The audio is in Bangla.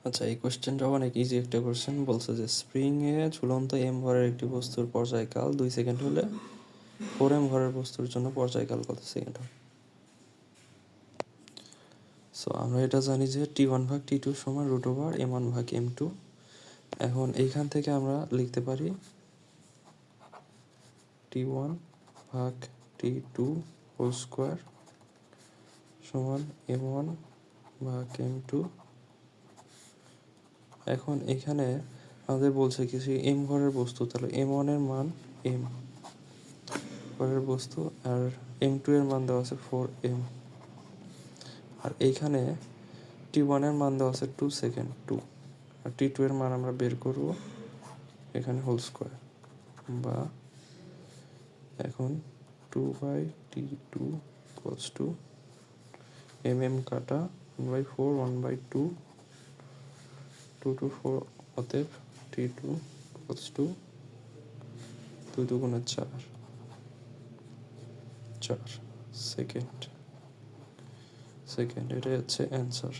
আচ্ছা, এই কোশ্চেনটা অনেক ইজি একটা কোশ্চেন। বলছে যে স্প্রিংয়ে ঝুলন্ত এম ভরের একটি বস্তুর পর্যায়কাল 2 সেকেন্ড হলে 4m ভরের বস্তুর জন্য পর্যায়কাল কত সেকেন্ড হয়? সো আমরা এটা জানি যে T1/T2 সমান √m1/m2। এখন এইখান থেকে আমরা লিখতে পারি T1/T2 হোল স্কোয়ার সমান m1/m2। এখন এখানে আমাদের বলছে কিছু এম ভরের বস্তু, তাহলে m1 এর মান m ভরের বস্তু, আর m2 এর মান দেওয়া আছে 4m, আর এইখানে T1 এর মান দেওয়া আছে 2 সেকেন্ড 2, আর T2 এর মান আমরা বের করব এখানে হোল স্কোয়ার, বা এখন 2/T2 ইকুয়ালস টু mm কাটা 1/4 1/2 2 to 4, অতএব T2 ইকুয়ালস টু 2 দুগুণে 4 সেকেন্ড। এটাই হচ্ছে অ্যান্সার।